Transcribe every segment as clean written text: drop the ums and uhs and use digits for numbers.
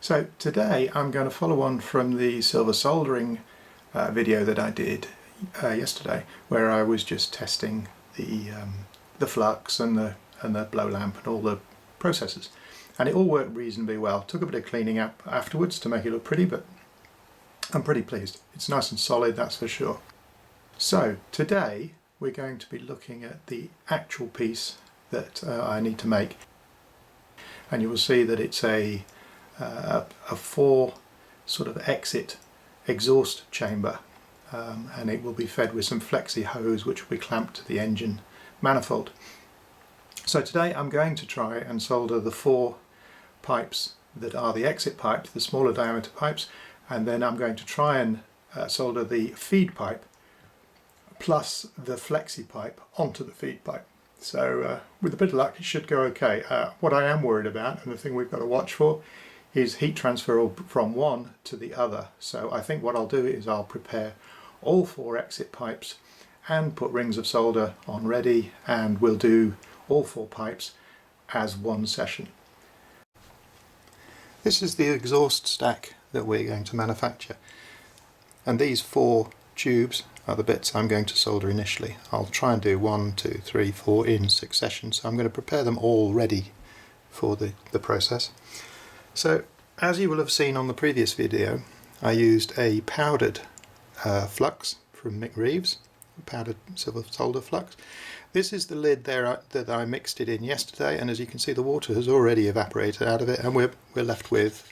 So today I'm going to follow on from the silver soldering video that I did yesterday, where I was just testing the flux and the blow lamp and all the processes, and it all worked reasonably well. Took a bit of cleaning up afterwards to make it look pretty, but I'm pretty pleased. It's nice and solid, that's for sure. So today we're going to be looking at the actual piece that I need to make, and you will see that it's a 4 sort of exit exhaust chamber, and it will be fed with some flexi hose which will be clamped to the engine manifold. So today I'm going to try and solder the 4 pipes that are the exit pipes, the smaller diameter pipes, and then I'm going to try and solder the feed pipe plus the flexi pipe onto the feed pipe. So with a bit of luck it should go okay. What I am worried about, and the thing we've got to watch for, is heat transfer from one to the other. So I think what I'll do is I'll prepare all 4 exit pipes and put rings of solder on ready, and we'll do all 4 pipes as one session. This is the exhaust stack that we're going to manufacture, and these 4 tubes are the bits I'm going to solder initially. I'll try and do 1, 2, 3, 4 in succession, so I'm going to prepare them all ready for the process. So as you will have seen on the previous video, I used a powdered flux from Mick Reeves, powdered silver solder flux. This is the lid there that I mixed it in yesterday, and as you can see the water has already evaporated out of it, and we're left with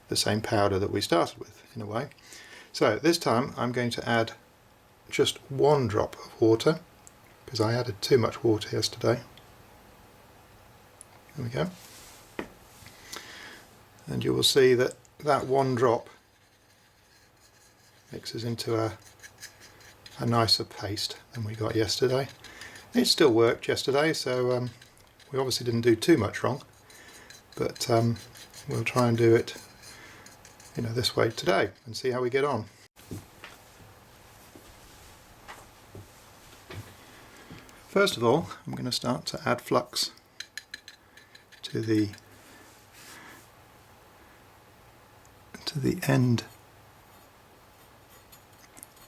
the same powder that we started with in a way. So this time I'm going to add just 1 drop of water, because I added too much water yesterday. There we go. And you will see that that 1 drop mixes into a nicer paste than we got yesterday. It still worked yesterday, so we obviously didn't do too much wrong, but we'll try and do it this way today and see how we get on. First of all, I'm going to start to add flux to the end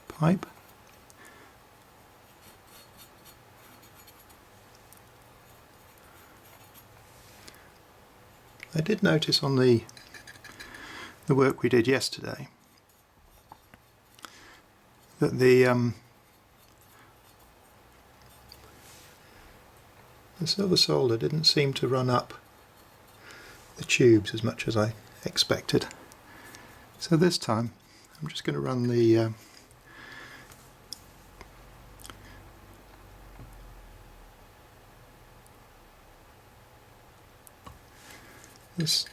pipe. I did notice on the work we did yesterday that the silver solder didn't seem to run up the tubes as much as I expected. So this time I'm just going to run the just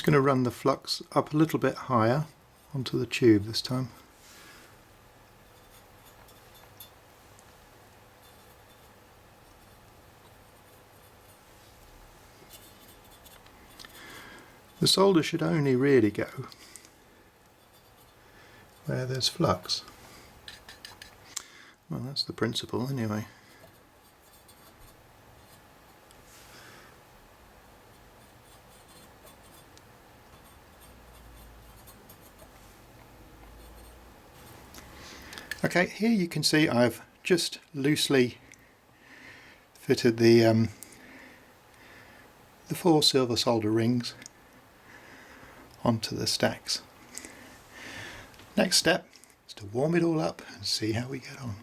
going to run the flux up a little bit higher onto the tube this time. The solder should only really go where there's flux. Well, that's the principle anyway. Okay, here you can see I've just loosely fitted the 4 silver solder rings onto the stacks. Next step is to warm it all up and see how we get on.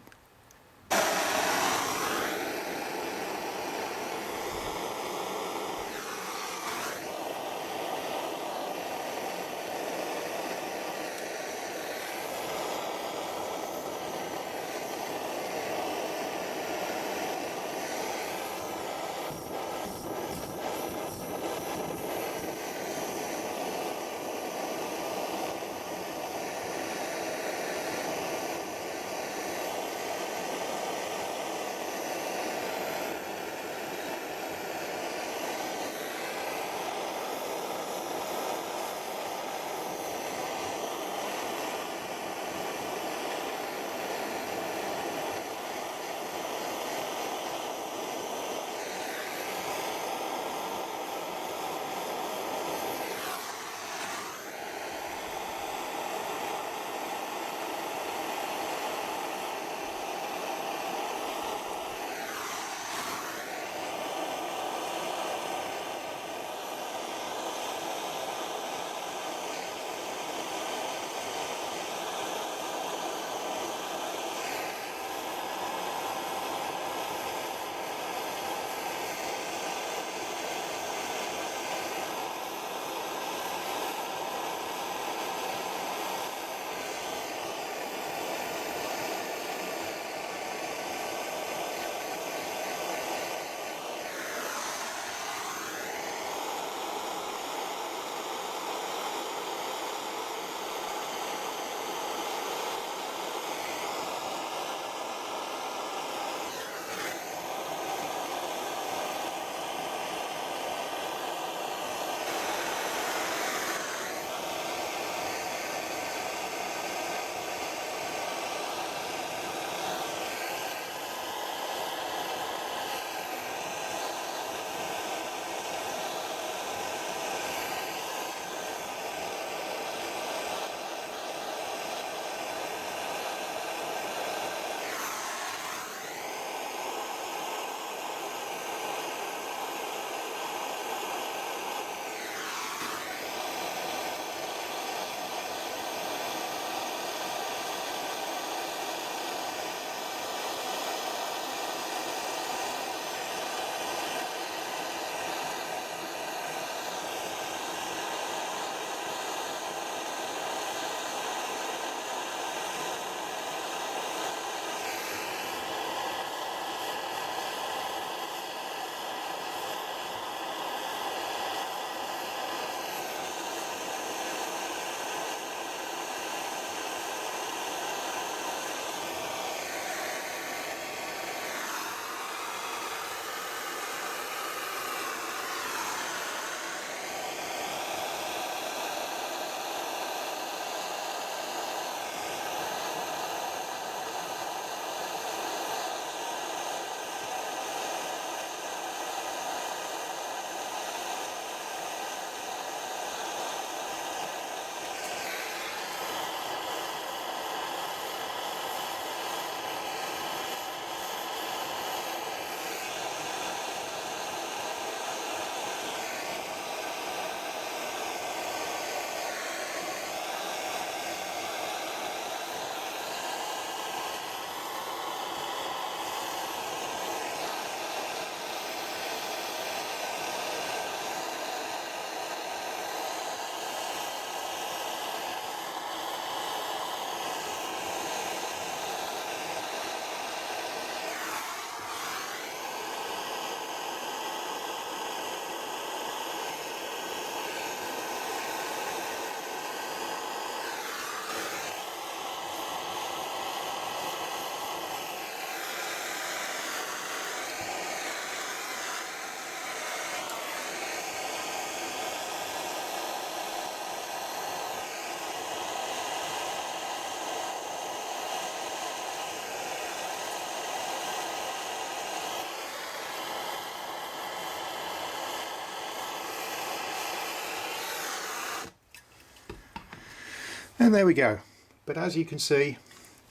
And there we go. But as you can see,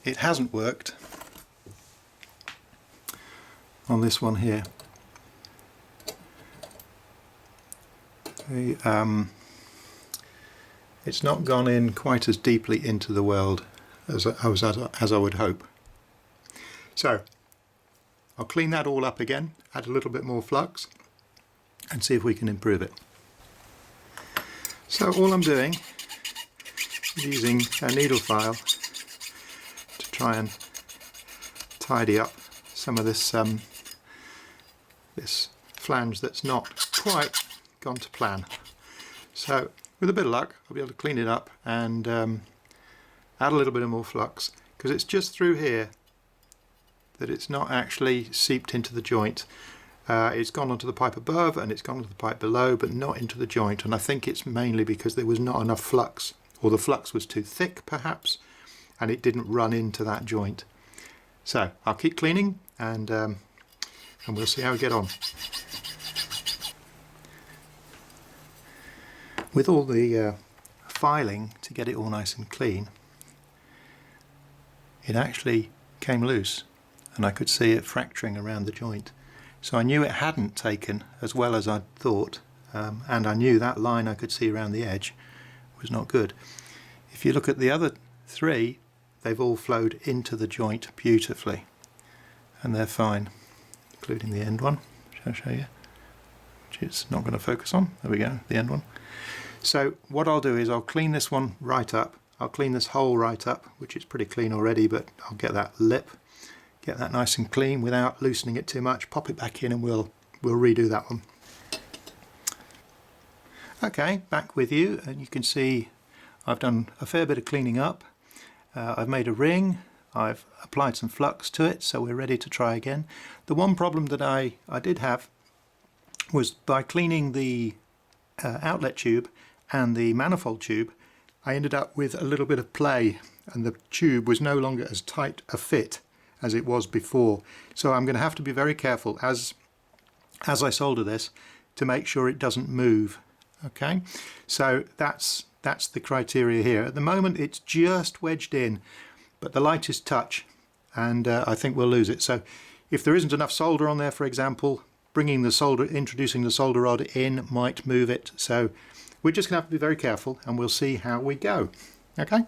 it hasn't worked on this one here. It's not gone in quite as deeply into the weld as I would hope. So I'll clean that all up again, add a little bit more flux, and see if we can improve it. So all I'm doing is using a needle file to try and tidy up some of this this flange that's not quite gone to plan. So with a bit of luck I'll be able to clean it up and add a little bit of more flux, because it's just through here that it's not actually seeped into the joint. It's gone onto the pipe above and it's gone onto the pipe below, but not into the joint, and I think it's mainly because there was not enough flux, or the flux was too thick perhaps, and it didn't run into that joint. So I'll keep cleaning and we'll see how we get on. With all the filing to get it all nice and clean, it actually came loose and I could see it fracturing around the joint. So I knew it hadn't taken as well as I'd thought, and I knew that line I could see around the edge was not good. If you look at the other three, they've all flowed into the joint beautifully and they're fine, including the end one, which I'll show you, which it's not going to focus on. There we go, the end one. So what I'll do is I'll clean this one right up. I'll clean this hole right up, which is pretty clean already, but I'll get that lip, get that nice and clean without loosening it too much, pop it back in and we'll redo that one. Okay, back with you, and you can see I've done a fair bit of cleaning up. I've made a ring, I've applied some flux to it, so we're ready to try again. The one problem that I did have was by cleaning the outlet tube and the manifold tube, I ended up with a little bit of play and the tube was no longer as tight a fit as it was before. So I'm going to have to be very careful as I solder this to make sure it doesn't move. Okay, so that's the criteria here. At the moment it's just wedged in, but the lightest touch and I think we'll lose it. So if there isn't enough solder on there, for example, introducing the solder rod in might move it. So we're just going to have to be very careful and we'll see how we go. Okay.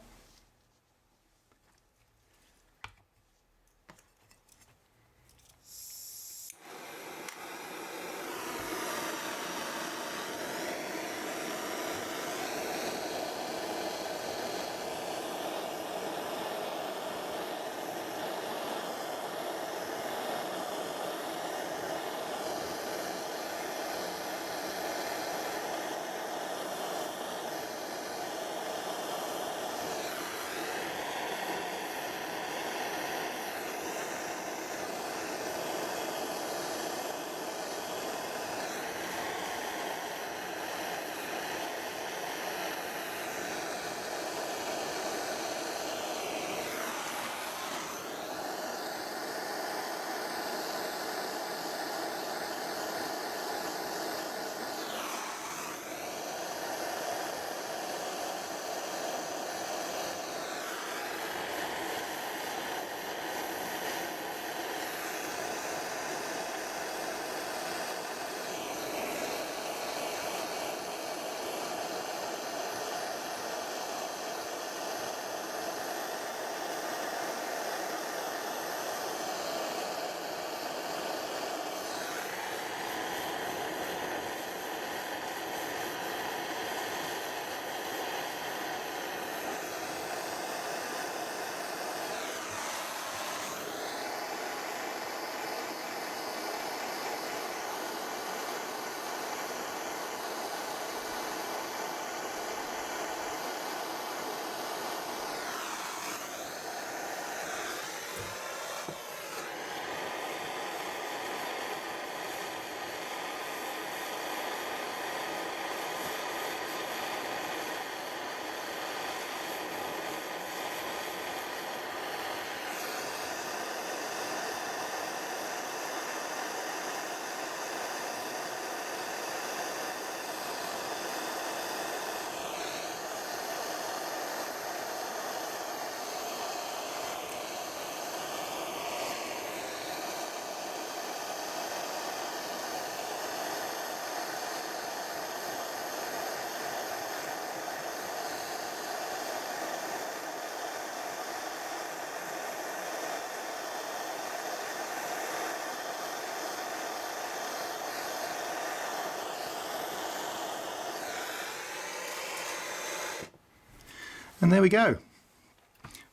And there we go.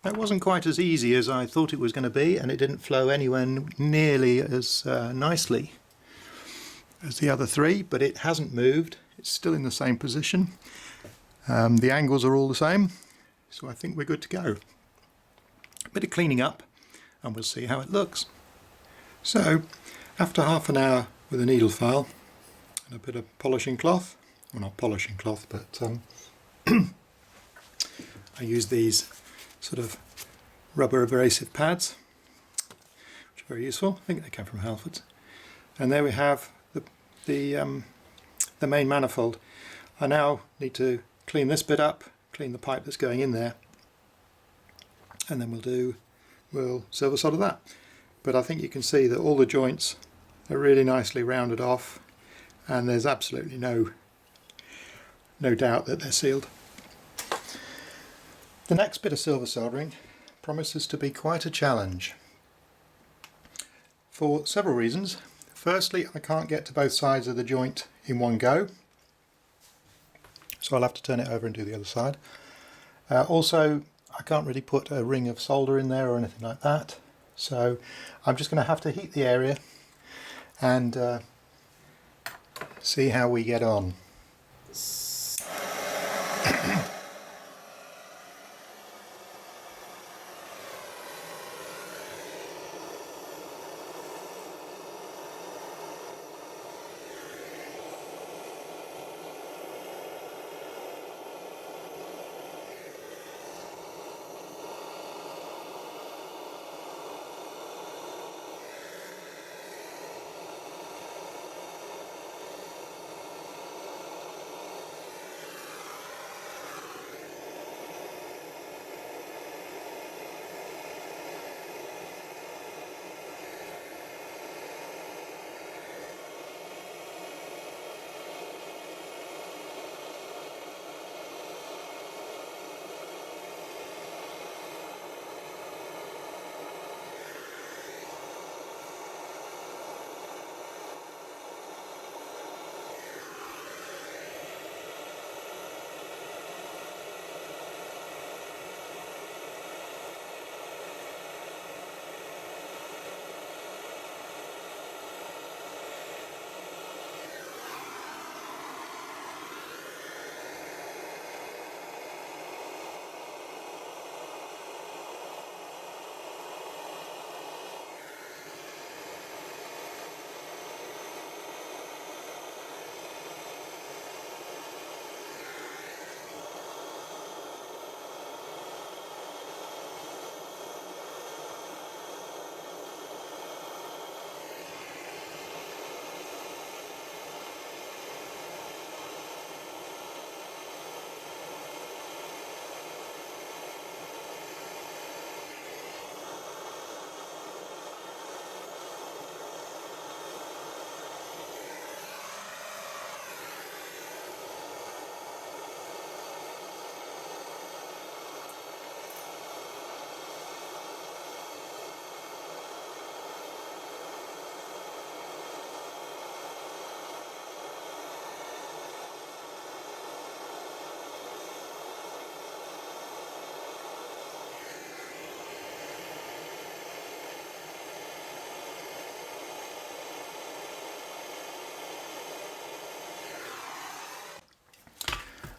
That wasn't quite as easy as I thought it was going to be, and it didn't flow anywhere nearly as nicely as the other three, but it hasn't moved. It's still in the same position. The angles are all the same, so I think we're good to go. A bit of cleaning up and we'll see how it looks. So after half an hour with a needle file and a bit of polishing cloth, well, not polishing cloth, but I use these sort of rubber abrasive pads, which are very useful. I think they come from Halfords. And there we have the main manifold. I now need to clean this bit up, clean the pipe that's going in there, and then we'll silver solder that. But I think you can see that all the joints are really nicely rounded off, and there's absolutely no doubt that they're sealed. The next bit of silver soldering promises to be quite a challenge for several reasons. Firstly, I can't get to both sides of the joint in one go, so I'll have to turn it over and do the other side. Also, I can't really put a ring of solder in there or anything like that, so I'm just going to have to heat the area and see how we get on.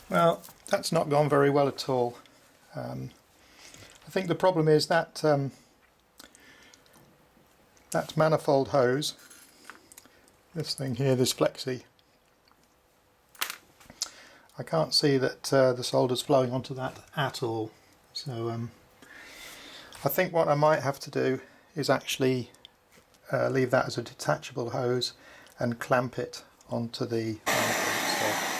Well, that's not gone very well at all. I think the problem is that that manifold hose, this thing here, this flexi, I can't see that the solder's flowing onto that at all. So I think what I might have to do is actually leave that as a detachable hose and clamp it onto the manifold itself.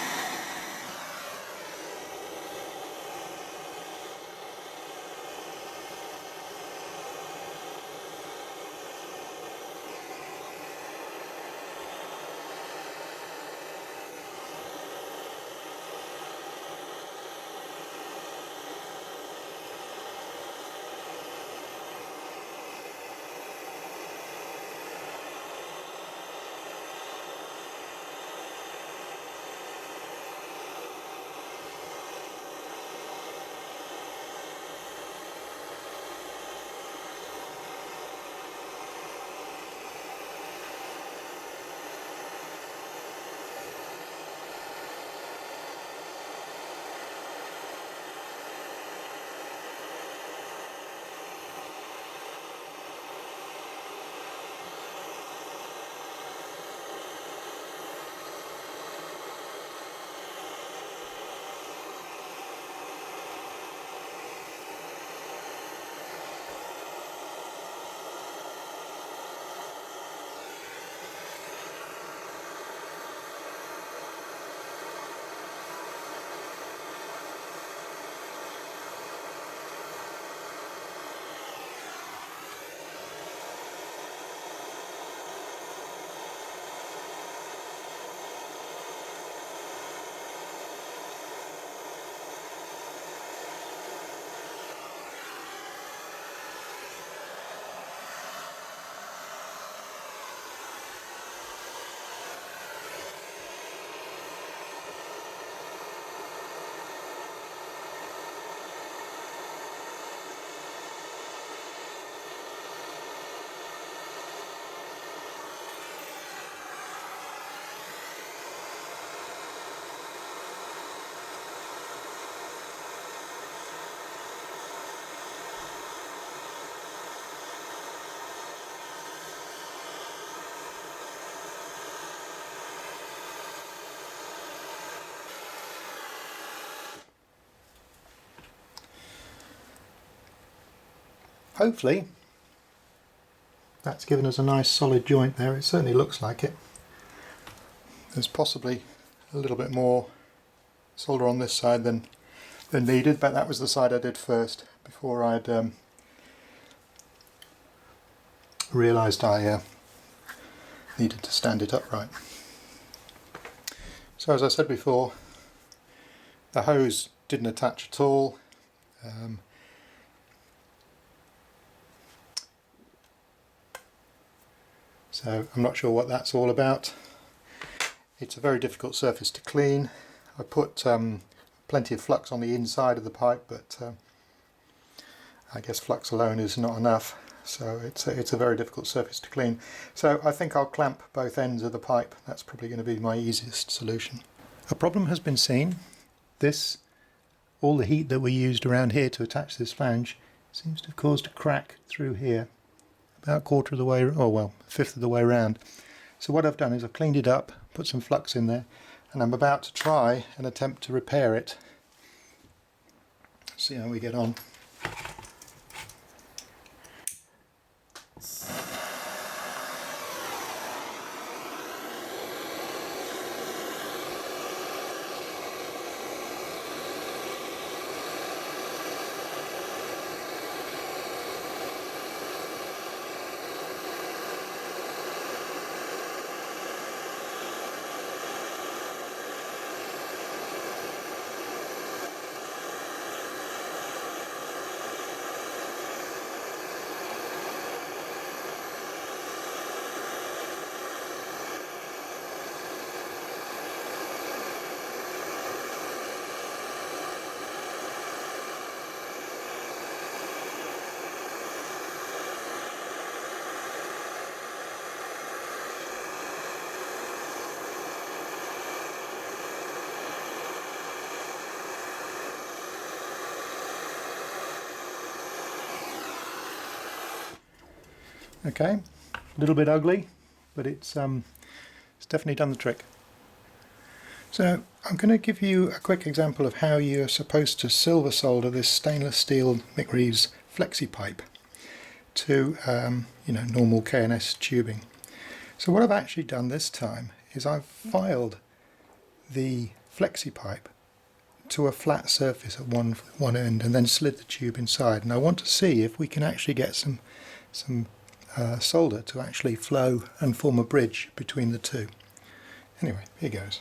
hopefully that's given us a nice solid joint there. It certainly looks like it. There's possibly a little bit more solder on this side than needed, but that was the side I did first before I'd realised I needed to stand it upright. So as I said before, the hose didn't attach at all. So I'm not sure what that's all about. It's a very difficult surface to clean. I put plenty of flux on the inside of the pipe, but I guess flux alone is not enough. So it's a very difficult surface to clean. So I think I'll clamp both ends of the pipe. That's probably going to be my easiest solution. A problem has been seen. All the heat that we used around here to attach this flange seems to have caused a crack through here, about a quarter of the way, or well, a fifth of the way around. So what I've done is I've cleaned it up, put some flux in there, and I'm about to try and attempt to repair it. See how we get on. Okay, a little bit ugly, but it's definitely done the trick. So I'm going to give you a quick example of how you're supposed to silver solder this stainless steel McReeves flexi pipe to normal K&S tubing. So what I've actually done this time is I've filed the flexi pipe to a flat surface at one end and then slid the tube inside, and I want to see if we can actually get some solder to actually flow and form a bridge between the two. Anyway, here goes.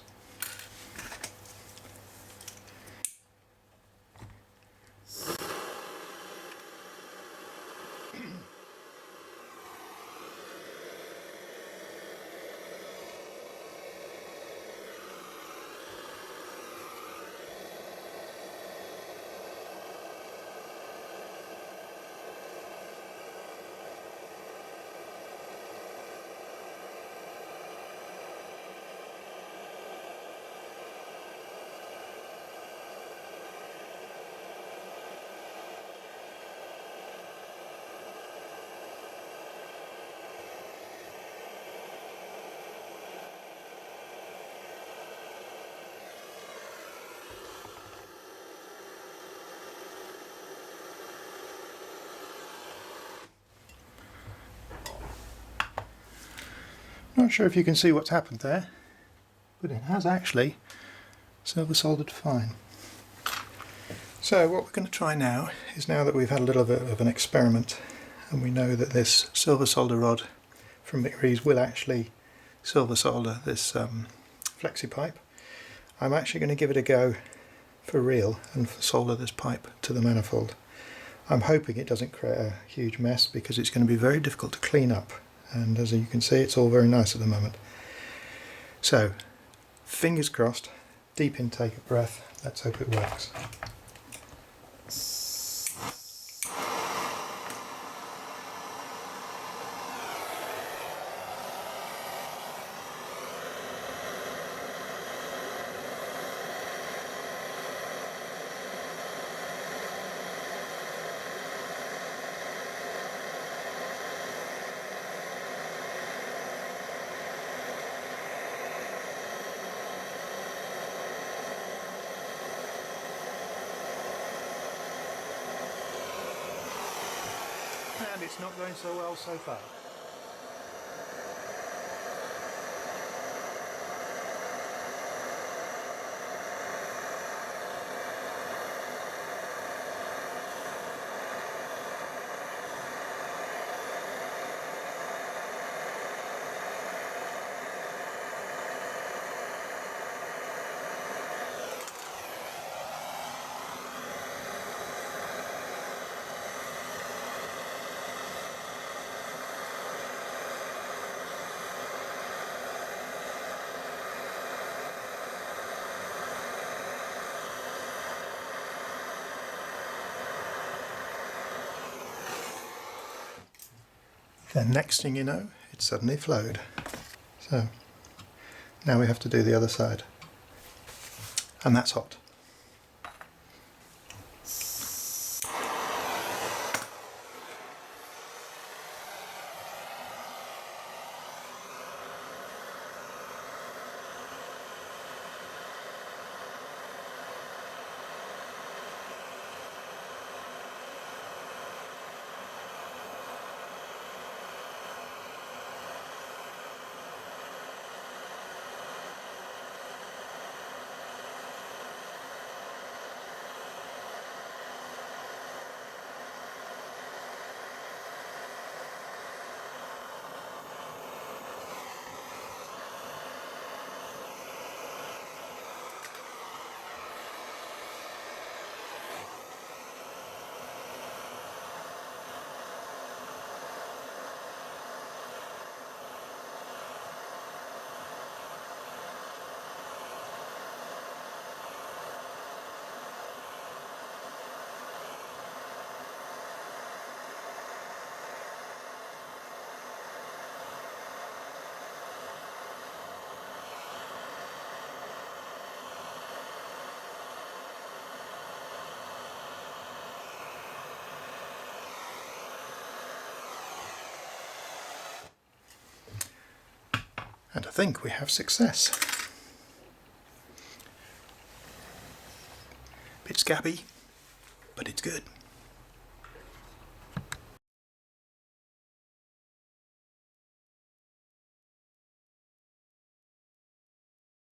Not sure if you can see what's happened there, but it has actually silver soldered fine. So what we're going to try now is, now that we've had a little bit of an experiment and we know that this silver solder rod from McReeves will actually silver solder this flexi pipe, I'm actually going to give it a go for real and solder this pipe to the manifold. I'm hoping it doesn't create a huge mess because it's going to be very difficult to clean up, and as you can see it's all very nice at the moment. So fingers crossed, deep intake of breath, let's hope it works. it's not going so well so far. Then next thing you know, it suddenly flowed. So now we have to do the other side. And that's hot. And I think we have success. Bit scabby, but it's good.